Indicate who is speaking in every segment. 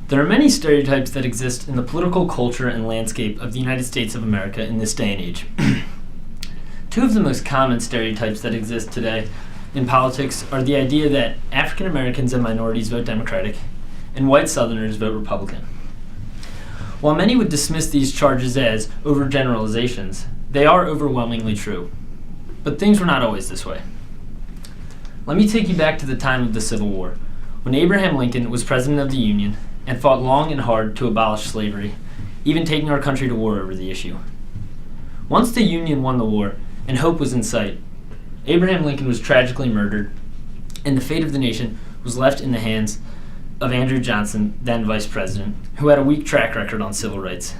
Speaker 1: There are many stereotypes that exist in the political culture and landscape of the United States of America in this day and age. Two of the most common stereotypes that exist today in politics are the idea that African Americans and minorities vote Democratic and white Southerners vote Republican. While many would dismiss these charges as overgeneralizations, they are overwhelmingly true. But things were not always this way. Let me take you back to the time of the Civil War, when Abraham Lincoln was president of the Union and fought long and hard to abolish slavery, even taking our country to war over the issue. Once the Union won the war and hope was in sight, Abraham Lincoln was tragically murdered, and the fate of the nation was left in the hands of Andrew Johnson, then vice president, who had a weak track record on civil rights.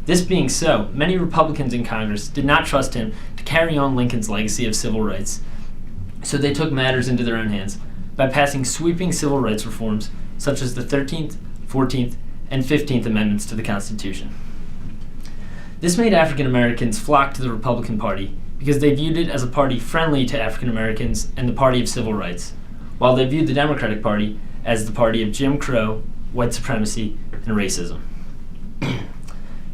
Speaker 1: This being so, many Republicans in Congress did not trust him to carry on Lincoln's legacy of civil rights, so they took matters into their own hands by passing sweeping civil rights reforms such as the 13th, 14th, and 15th Amendments to the Constitution. This made African Americans flock to the Republican Party because they viewed it as a party friendly to African Americans and the party of civil rights, while they viewed the Democratic Party as the party of Jim Crow, white supremacy, and racism.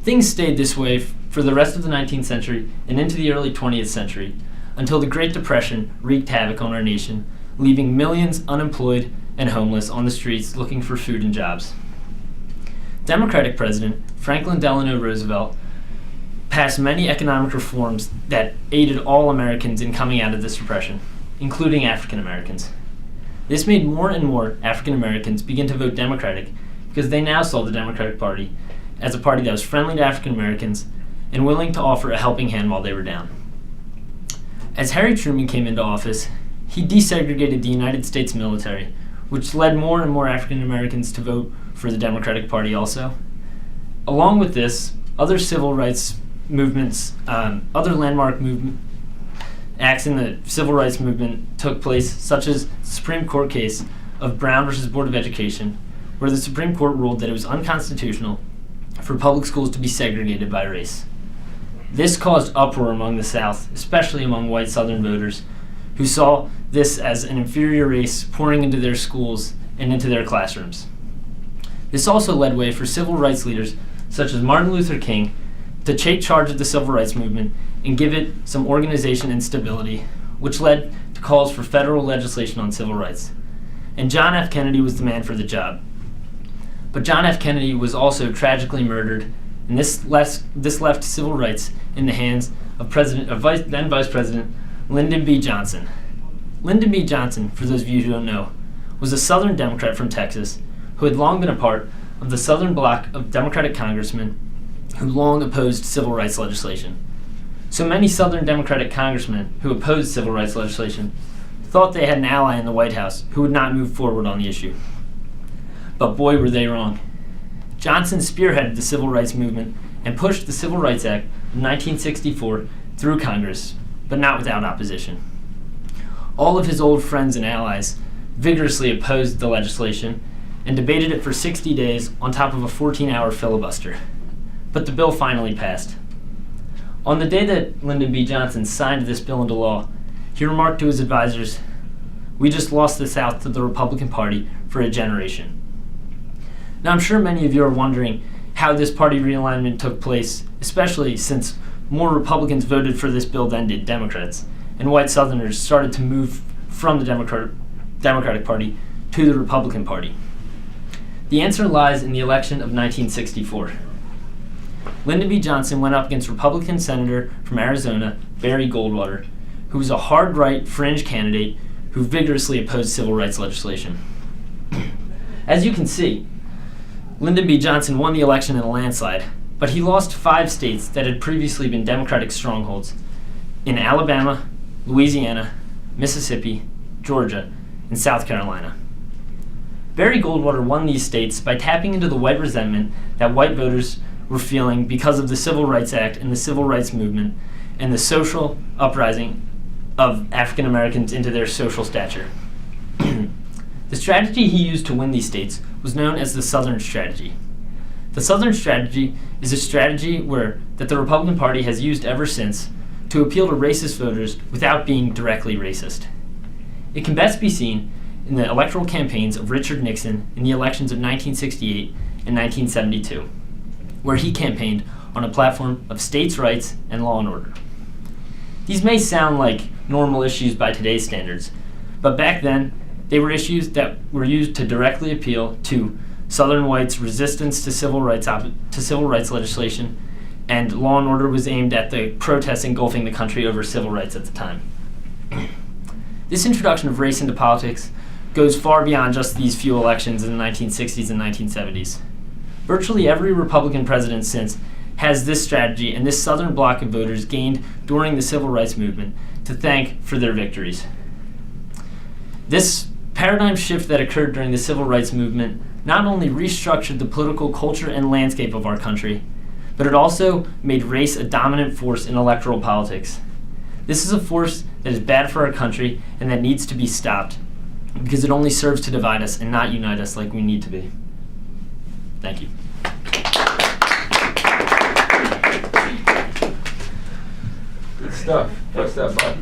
Speaker 1: Things stayed this way for the rest of the 19th century and into the early 20th century, until the Great Depression wreaked havoc on our nation, leaving millions unemployed and homeless on the streets looking for food and jobs. Democratic President Franklin Delano Roosevelt passed many economic reforms that aided all Americans in coming out of this depression, including African Americans. This made more and more African Americans begin to vote Democratic because they now saw the Democratic Party as a party that was friendly to African Americans and willing to offer a helping hand while they were down. As Harry Truman came into office, he desegregated the United States military, which led more and more African Americans to vote for the Democratic Party also. Along with this, other civil rights movements, other landmark acts in the civil rights movement took place, such as the Supreme Court case of Brown versus Board of Education, where the Supreme Court ruled that it was unconstitutional for public schools to be segregated by race. This caused uproar among the South, especially among white Southern voters, who saw this as an inferior race pouring into their schools and into their classrooms. This also led way for civil rights leaders such as Martin Luther King to take charge of the civil rights movement and give it some organization and stability, which led to calls for federal legislation on civil rights. And John F. Kennedy was the man for the job. But John F. Kennedy was also tragically murdered, and this left civil rights in the hands of then Vice President Lyndon B. Johnson. Lyndon B. Johnson, for those of you who don't know, was a Southern Democrat from Texas who had long been a part of the Southern bloc of Democratic congressmen who long opposed civil rights legislation. So many Southern Democratic congressmen who opposed civil rights legislation thought they had an ally in the White House who would not move forward on the issue. But boy, were they wrong. Johnson spearheaded the civil rights movement and pushed the Civil Rights Act of 1964 through Congress, but not without opposition. All of his old friends and allies vigorously opposed the legislation and debated it for 60 days on top of a 14-hour filibuster. But the bill finally passed. On the day that Lyndon B. Johnson signed this bill into law, he remarked to his advisors, "We just lost the South to the Republican Party for a generation." Now, I'm sure many of you are wondering how this party realignment took place, especially since more Republicans voted for this bill than did Democrats, and white Southerners started to move from the Democratic Party to the Republican Party. The answer lies in the election of 1964. Lyndon B. Johnson went up against Republican Senator from Arizona, Barry Goldwater, who was a hard-right fringe candidate who vigorously opposed civil rights legislation. As you can see, Lyndon B. Johnson won the election in a landslide, but he lost 5 states that had previously been Democratic strongholds in Alabama, Louisiana, Mississippi, Georgia, and South Carolina. Barry Goldwater won these states by tapping into the white resentment that white voters were feeling because of the Civil Rights Act and the Civil Rights Movement and the social uprising of African Americans into their social stature. The strategy he used to win these states was known as the Southern Strategy. The Southern Strategy is a strategy that the Republican Party has used ever since to appeal to racist voters without being directly racist. It can best be seen in the electoral campaigns of Richard Nixon in the elections of 1968 and 1972, where he campaigned on a platform of states' rights and law and order. These may sound like normal issues by today's standards, but back then, they were issues that were used to directly appeal to Southern whites' resistance to civil rights legislation, and law and order was aimed at the protests engulfing the country over civil rights at the time. This introduction of race into politics goes far beyond just these few elections in the 1960s and 1970s. Virtually every Republican president since has this strategy and this Southern bloc of voters gained during the civil rights movement to thank for their victories. This paradigm shift that occurred during the civil rights movement not only restructured the political culture and landscape of our country, but it also made race a dominant force in electoral politics. This is a force that is bad for our country and that needs to be stopped because it only serves to divide us and not unite us like we need to be. Thank you.
Speaker 2: Good stuff. Bud.